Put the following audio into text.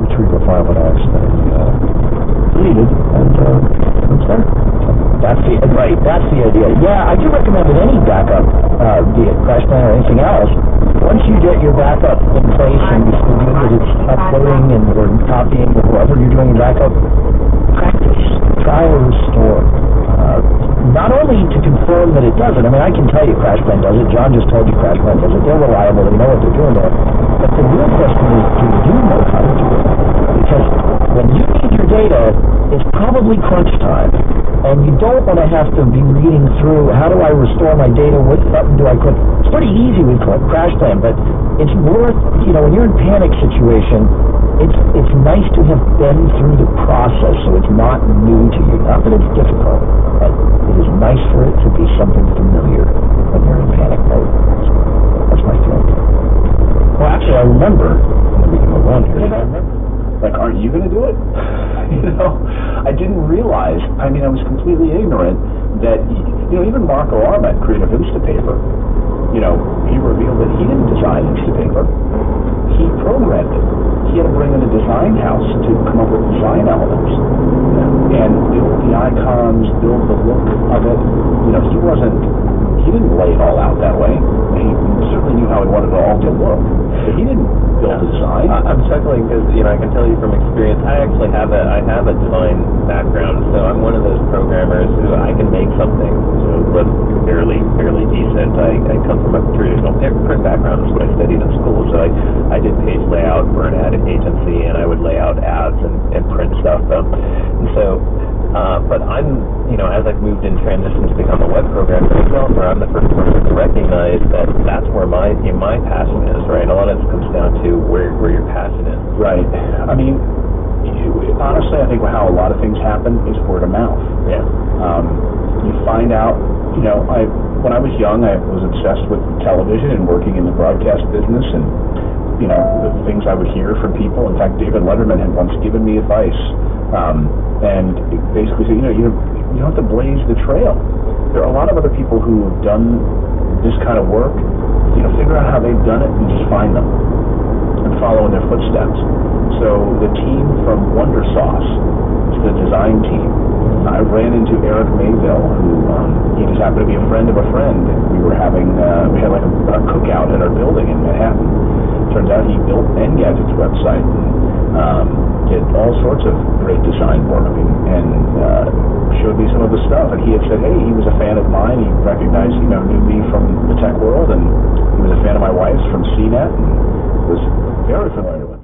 retrieve a file that I accidentally deleted, and it's there. That's the idea. Yeah, I do recommend with any backup, be it CrashPlan or anything else, once you get your backup in place and you feel that it's uploading and or copying or whatever you're doing your backup, practice. Try to restore. Not only to confirm that it does it. I mean, I can tell you CrashPlan does it. John just told you CrashPlan does it. They're reliable. They know what they're doing there. But the real question is, do you know how to do it? Because when you need your data, it's probably crunch time. And you don't want to have to be reading through, how do I restore my data? What button do I click? It's pretty easy with CrashPlan, but it's worth, when you're in panic situation, it's nice to have been through the process so it's not new to you. Not that it's difficult, but it is nice for it to be something familiar when you're in panic mode. That's my feeling. Well, actually, I remember, and then we can move on here. Yeah, I remember. Like, aren't you going to do it? I didn't realize, I was completely ignorant that, even Marco Arment, creator of Instapaper, he revealed that he didn't design Instapaper. He programmed it. He had to bring in a design house to come up with design elements and build the icons, build the look of it. He didn't lay it all out that way. He certainly knew how he wanted it all to look, but he didn't build the design. I'm chuckling because, I can tell you from experience, I have a design background, so I'm one of those programmers who I can make something look fairly decent. I come from a traditional print background, which is what I studied in school, so I did page layout for an ad agency, and I would lay out ads and print stuff. But I'm, as I've moved in transition to become a web programmer and developer, I'm the first person to recognize that that's where my passion is, right? A lot of this comes down to where your passion is. Right. Honestly, I think how a lot of things happen is word of mouth. Yeah. You find out, when I was young, I was obsessed with television and working in the broadcast business, and, the things I would hear from people. In fact, David Letterman had once given me advice, and basically said, you don't have to blaze the trail. There are a lot of other people who have done this kind of work. Figure out how they've done it and just find them and follow in their footsteps. So the team from Wonder Sauce, the design team, I ran into Eric Mayville, who he just happened to be a friend of a friend, and we had like a cookout in our building in Manhattan. Turns out he built Engadget's website and did all sorts of great design work and showed me some of the stuff. And he had said, hey, he was a fan of mine. He recognized, knew me from the tech world, and he was a fan of my wife's from CNET and was very familiar with